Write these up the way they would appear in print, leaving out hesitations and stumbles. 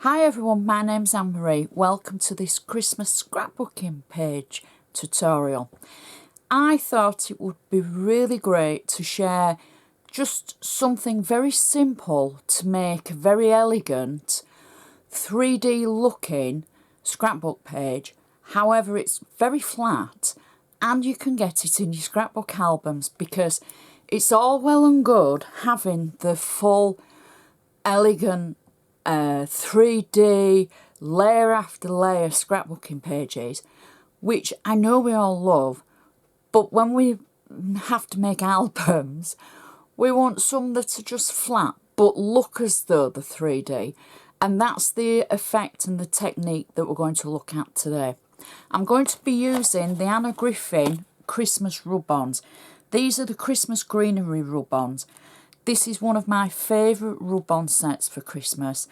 Hi everyone, my name's Anne-Marie. Welcome to this Christmas scrapbooking page tutorial. I thought it would be really great to share just something very simple to make a very elegant 3D looking scrapbook page. However, it's very flat and you can get it in your scrapbook albums, because it's all well and good having the full elegant 3D layer after layer scrapbooking pages, which I know we all love, but when we have to make albums, we want some that are just flat but look as though they're 3D, and that's the effect and the technique that we're going to look at today. I'm going to be using the Anna Griffin Christmas rub-ons. These are the Christmas greenery rub-ons. This is one of my favourite rub-on sets for Christmas.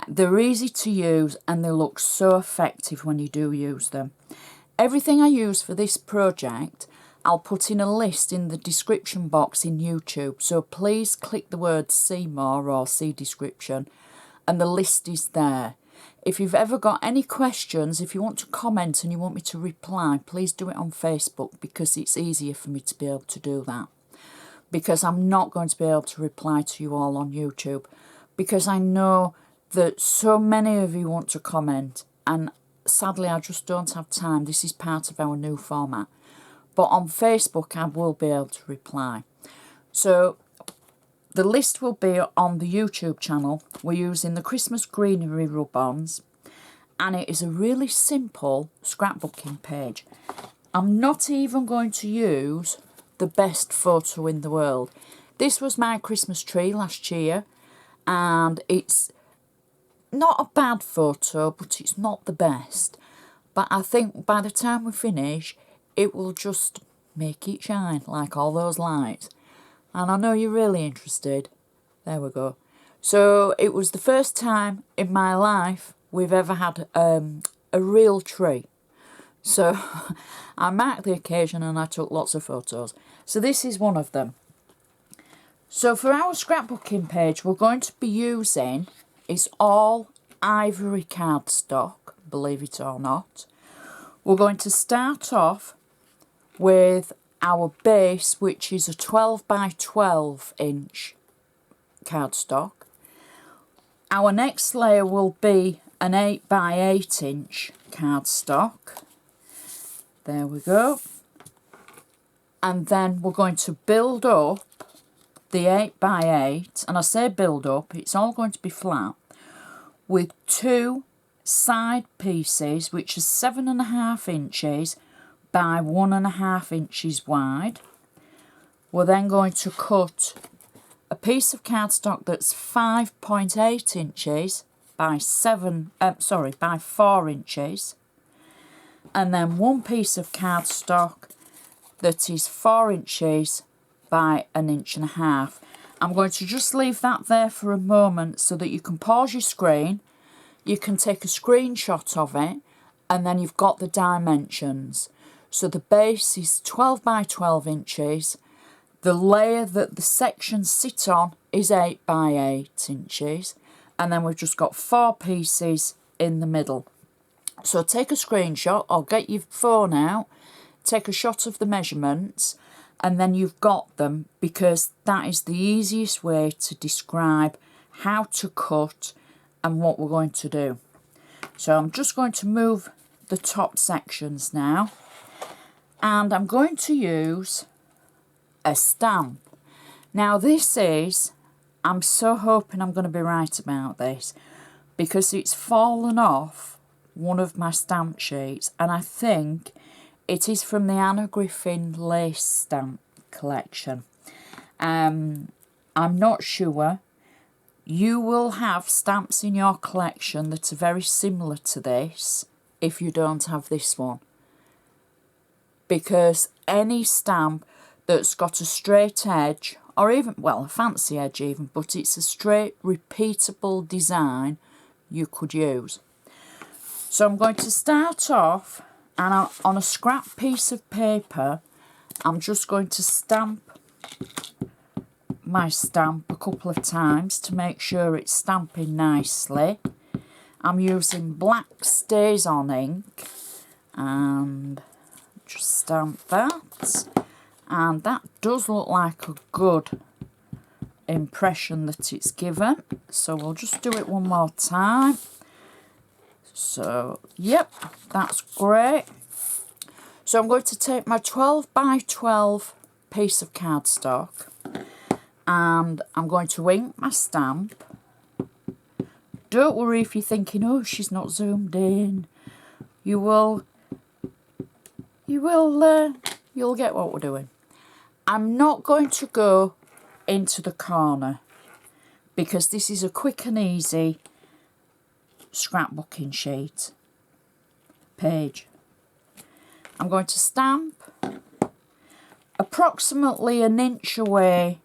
They're easy to use and they look so effective when you do use them. Everything I use for this project, I'll put in a list in the description box in YouTube. So please click the word see more or see description and the list is there. If you've ever got any questions, if you want to comment and you want me to reply, please do it on Facebook, because it's easier for me to be able to do that. Because I'm not going to be able to reply to you all on YouTube, because I know that so many of you want to comment and sadly I just don't have time. This is part of our new format. But on Facebook I will be able to reply. So the list will be on the YouTube channel. We're using the Christmas greenery rub-ons and it is a really simple scrapbooking page. I'm not even going to use the best photo in the world. This was my Christmas tree last year and it's not a bad photo, but it's not the best. But I think by the time we finish, it will just make it shine like all those lights. And I know you're really interested. There we go. So it was the first time in my life we've ever had a real tree. So I marked the occasion and I took lots of photos. So this is one of them. So for our scrapbooking page, we're going to be using, it's all ivory cardstock, believe it or not. We're going to start off with our base, which is a 12 by 12 inch cardstock. Our next layer will be an 8 by 8 inch cardstock. There we go. And then we're going to build up the 8 by 8, and I say build up, it's all going to be flat, with two side pieces which are 7.5 inches by 1.5 inches wide. We're then going to cut a piece of cardstock that's 5.8 inches by 4 inches. And then one piece of cardstock that is 4 inches by 1.5 inches. I'm going to just leave that there for a moment so that you can pause your screen, you can take a screenshot of it, and then you've got the dimensions. So the base is 12 by 12 inches, the layer that the sections sit on is 8 by 8 inches, and then we've just got 4 pieces in the middle. So take a screenshot or get your phone out, take a shot of the measurements, and then you've got them, because that is the easiest way to describe how to cut and what we're going to do. So I'm just going to move the top sections now, and I'm going to use a stamp. Now this is, I'm so hoping I'm going to be right about this, because it's fallen off one of my stamp sheets, and I think it is from the Anna Griffin lace stamp collection. I'm not sure. You will have stamps in your collection that are very similar to this if you don't have this one, because any stamp that's got a straight edge, or even, well, a fancy edge even, but it's a straight repeatable design, you could use. So I'm going to start off, and on a scrap piece of paper, I'm just going to stamp my stamp a couple of times to make sure it's stamping nicely. I'm using black Stays On ink, and just stamp that, and that does look like a good impression that it's given, so we'll just do it one more time. So yep, that's great. So I'm going to take my 12 by 12 piece of cardstock, and I'm going to ink my stamp. Don't worry if you're thinking, oh, she's not zoomed in. You'll get what we're doing. I'm not going to go into the corner because this is a quick and easy scrapbooking sheet page. I'm going to stamp approximately an inch away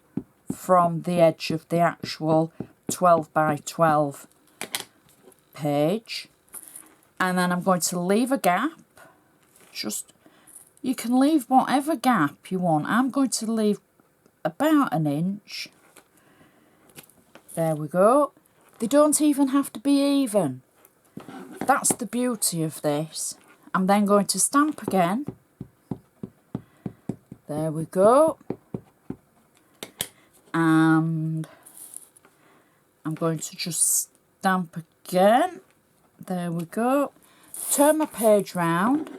from the edge of the actual 12 by 12 page, and then I'm going to leave a gap. Just, you can leave whatever gap you want. I'm going to leave about an inch. There we go. They don't even have to be even. That's the beauty of this. I'm then going to stamp again. There we go. And I'm going to just stamp again. There we go. Turn my page round.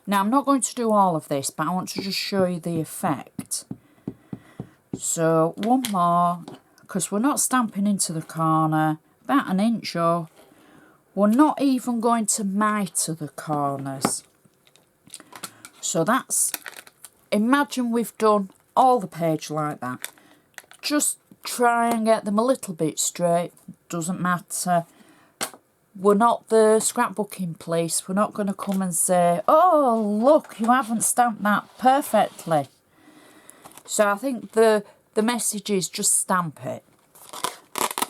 Now I'm not going to do all of this, but I want to just show you the effect. So one more, because we're not stamping into the corner, about an inch up. We're not even going to mitre the corners. So that's, imagine we've done all the page like that. Just try and get them a little bit straight, doesn't matter. We're not the scrapbooking police. We're not going to come and say, oh, look, you haven't stamped that perfectly. So I think the message is just stamp it.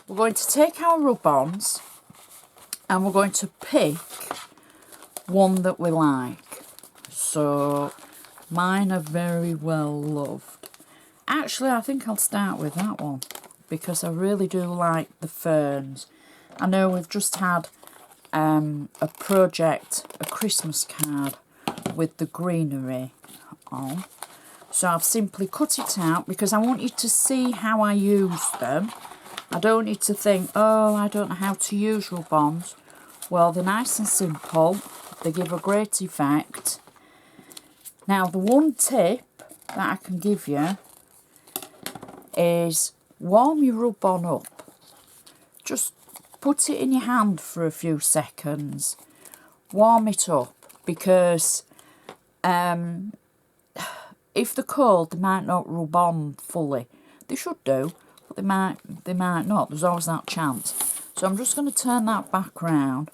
We're going to take our rub-ons and we're going to pick one that we like. So mine are very well loved. Actually, I think I'll start with that one because I really do like the ferns. I know we've just had a project, a Christmas card with the greenery on. So I've simply cut it out because I want you to see how I use them. I don't want you to think, oh, I don't know how to use rub-ons. Well, they're nice and simple. They give a great effect. Now, the one tip that I can give you is warm your rub-on up. Just put it in your hand for a few seconds. Warm it up because if they're cold, they might not rub on fully. They should do, but they might not. There's always that chance. So I'm just going to turn that back round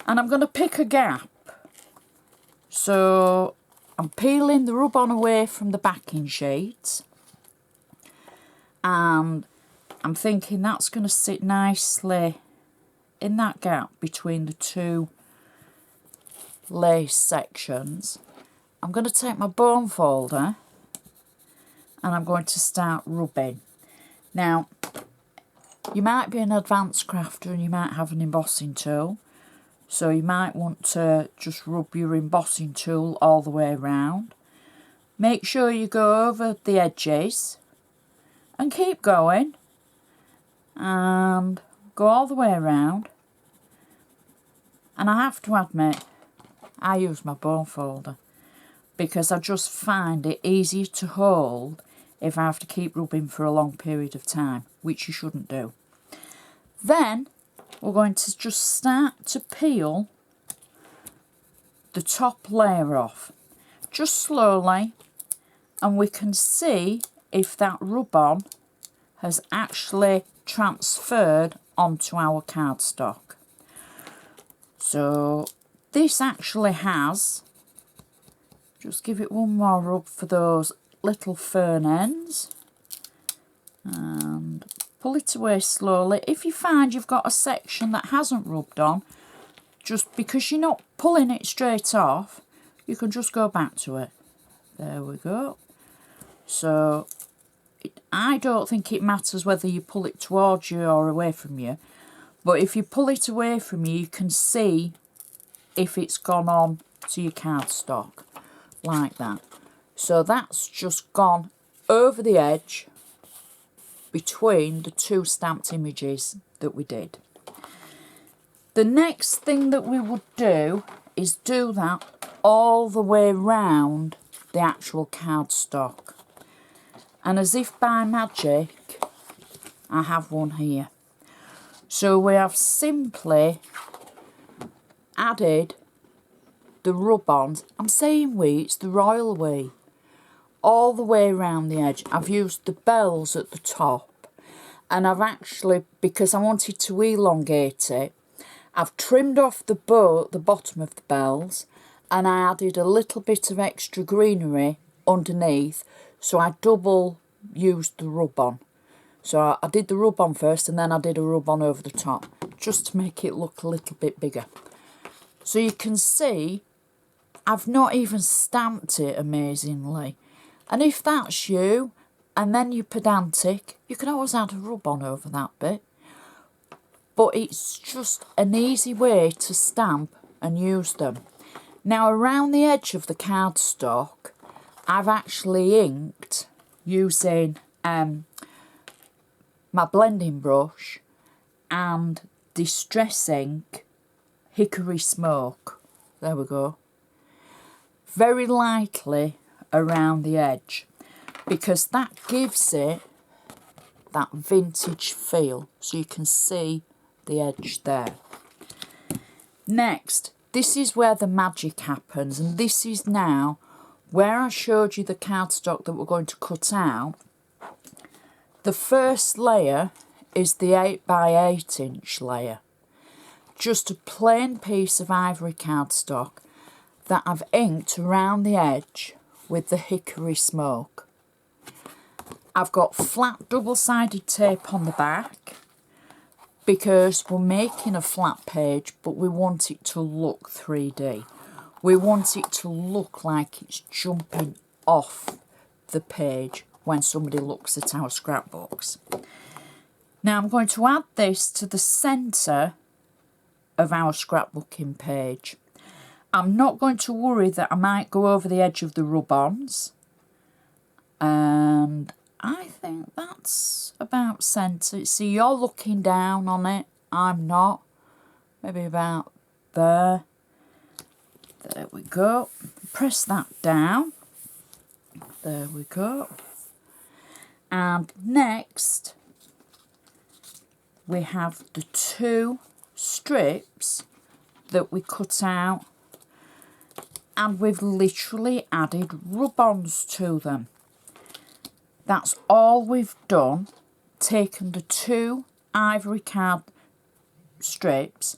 and I'm going to pick a gap. So I'm peeling the rub-on away from the backing sheet, and I'm thinking that's going to sit nicely in that gap between the two lace sections. I'm going to take my bone folder and I'm going to start rubbing. Now, you might be an advanced crafter and you might have an embossing tool. So you might want to just rub your embossing tool all the way around. Make sure you go over the edges and keep going. And go all the way around. And I have to admit, I use my bone folder because I just find it easier to hold if I have to keep rubbing for a long period of time, which you shouldn't do. Then we're going to just start to peel the top layer off, just slowly, and we can see if that rub-on has actually transferred onto our cardstock. So this actually has. Just give it one more rub for those little fern ends and pull it away slowly. If you find you've got a section that hasn't rubbed on, just because you're not pulling it straight off, you can just go back to it. There we go. So I don't think it matters whether you pull it towards you or away from you, But if you pull it away from you, you can see if it's gone on to your cardstock, like that. So that's just gone over the edge between the two stamped images that we did. The next thing that we would do is do that all the way round the actual cardstock. And as if by magic, I have one here. So we have simply added the rub-ons. I'm saying we, it's the royal we. All the way around the edge. I've used the bells at the top. And I've actually, because I wanted to elongate it, I've trimmed off the bottom of the bells, and I added a little bit of extra greenery underneath, so I double used the rub-on. So I did the rub-on first, and then I did a rub-on over the top, just to make it look a little bit bigger. So you can see, I've not even stamped it amazingly. And if that's you, and then you're pedantic, you can always add a rub-on over that bit. But it's just an easy way to stamp and use them. Now, around the edge of the cardstock, I've actually inked using my blending brush and Distress Ink Hickory Smoke. There we go. Very lightly around the edge, because that gives it that vintage feel. So you can see the edge there. Next, this is where the magic happens, and this is now where I showed you the cardstock that we're going to cut out. The first layer is the 8x8 inch layer, just a plain piece of ivory cardstock that I've inked around the edge with the Hickory Smoke. I've got flat double-sided tape on the back, because we're making a flat page, but we want it to look 3D. We want it to look like it's jumping off the page when somebody looks at our scrapbooks. Now I'm going to add this to the centre of our scrapbooking page. I'm not going to worry that I might go over the edge of the rub-ons. And I think that's about centre. See, you're looking down on it. I'm not. Maybe about there. There we go. Press that down. There we go. And next, we have the two strips that we cut out. And we've literally added rub-ons to them. That's all we've done. Taken the two ivory card strips.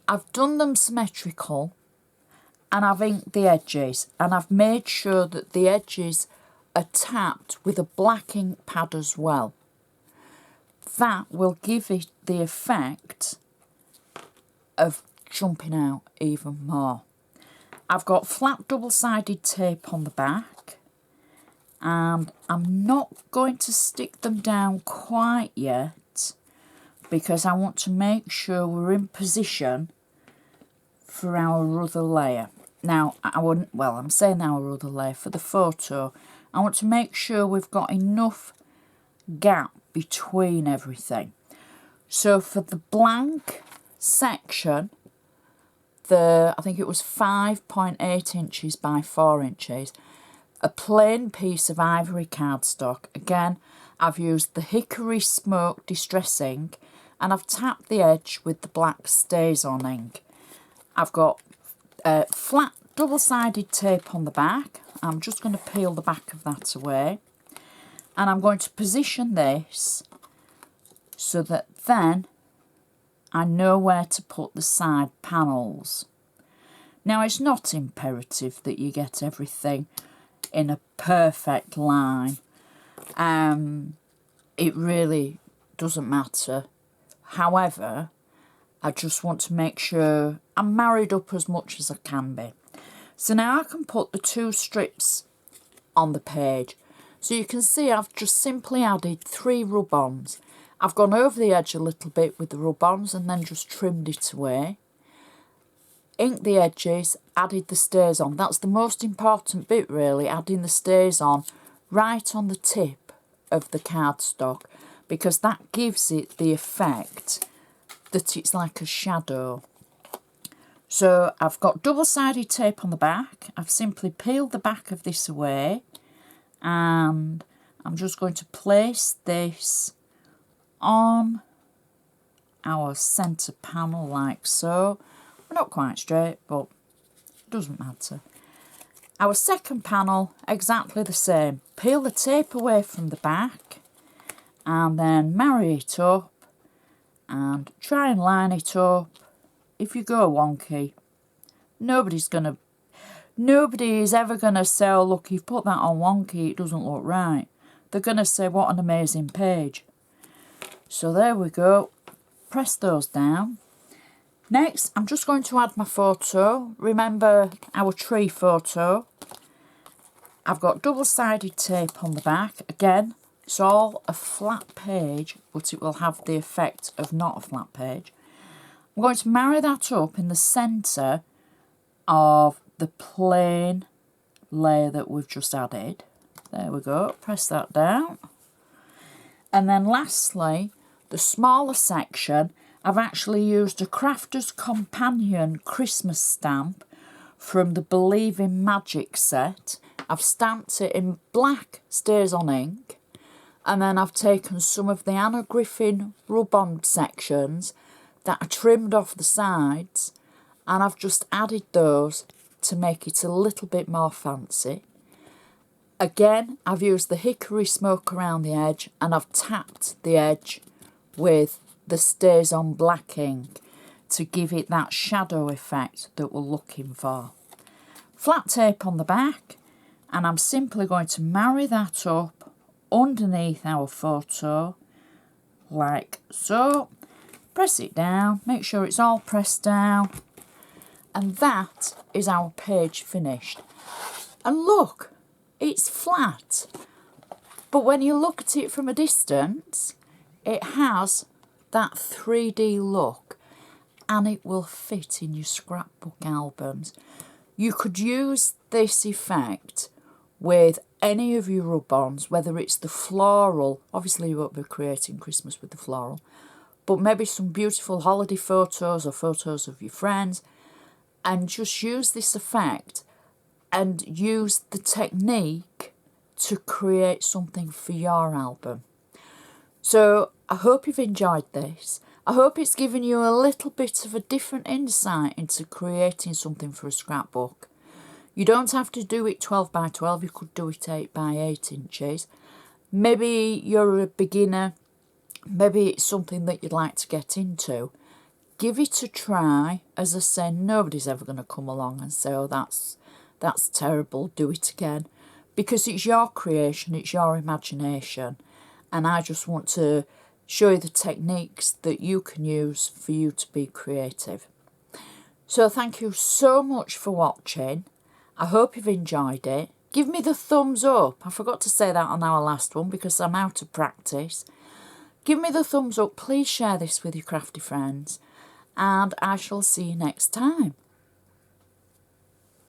I've done them symmetrical, and I've inked the edges, and I've made sure that the edges are tapped with a black ink pad as well. That will give it the effect of jumping out even more. I've got flat double-sided tape on the back, and I'm not going to stick them down quite yet, because I want to make sure we're in position for our other layer. Now, I'm saying our other layer, for the photo, I want to make sure we've got enough gap between everything. So for the blank section, I think it was 5.8 inches by 4 inches, a plain piece of ivory cardstock. Again, I've used the Hickory Smoke Distress Ink, and I've tapped the edge with the black Stays-On ink. I've got flat double-sided tape on the back. I'm just going to peel the back of that away. And I'm going to position this so that then I know where to put the side panels. Now, it's not imperative that you get everything in a perfect line. It really doesn't matter. However, I just want to make sure I'm married up as much as I can be. So now I can put the two strips on the page. So you can see I've just simply added 3 rub-ons. I've gone over the edge a little bit with the rub-ons and then just trimmed it away. Inked the edges, added the stays on. That's the most important bit really, adding the stays on right on the tip of the cardstock, because that gives it the effect that it's like a shadow. So I've got double-sided tape on the back. I've simply peeled the back of this away, and I'm just going to place this on our centre panel like so. Not quite straight, but it doesn't matter. Our second panel, exactly the same. Peel the tape away from the back and then marry it up and try and line it up. If you go wonky, nobody is ever going to say, oh look, you've put that on wonky, it doesn't look right. They're going to say, what an amazing page. So there we go. Press those down. Next, I'm just going to add my photo. Remember our tree photo. I've got double-sided tape on the back. Again, it's all a flat page, but it will have the effect of not a flat page. I'm going to marry that up in the centre of the plain layer that we've just added. There we go. Press that down. And then lastly, the smaller section, I've actually used a Crafter's Companion Christmas stamp from the Believe in Magic set. I've stamped it in black stays on ink, and then I've taken some of the Anna Griffin rub-on sections that I trimmed off the sides, and I've just added those to make it a little bit more fancy. Again, I've used the hickory smoke around the edge, and I've tapped the edge with the stays on black ink to give it that shadow effect that we're looking for. Flat tape on the back, and I'm simply going to marry that up underneath our photo like so. Press it down, make sure it's all pressed down, and that is our page finished. And look, it's flat, but when you look at it from a distance, it has that 3D look, and it will fit in your scrapbook albums. You could use this effect with any of your rub-ons, whether it's the floral, obviously you won't be creating Christmas with the floral, but maybe some beautiful holiday photos or photos of your friends, and just use this effect and use the technique to create something for your album. So I hope you've enjoyed this. I hope it's given you a little bit of a different insight into creating something for a scrapbook. You don't have to do it 12 by 12, you could do it 8 by 8 inches. Maybe you're a beginner, maybe it's something that you'd like to get into. Give it a try. As I say, nobody's ever going to come along and say, oh, that's terrible, do it again. Because it's your creation, it's your imagination. And I just want to show you the techniques that you can use for you to be creative. So thank you so much for watching. I hope you've enjoyed it. Give me the thumbs up. I forgot to say that on our last one because I'm out of practice. Give me the thumbs up. Please share this with your crafty friends. And I shall see you next time.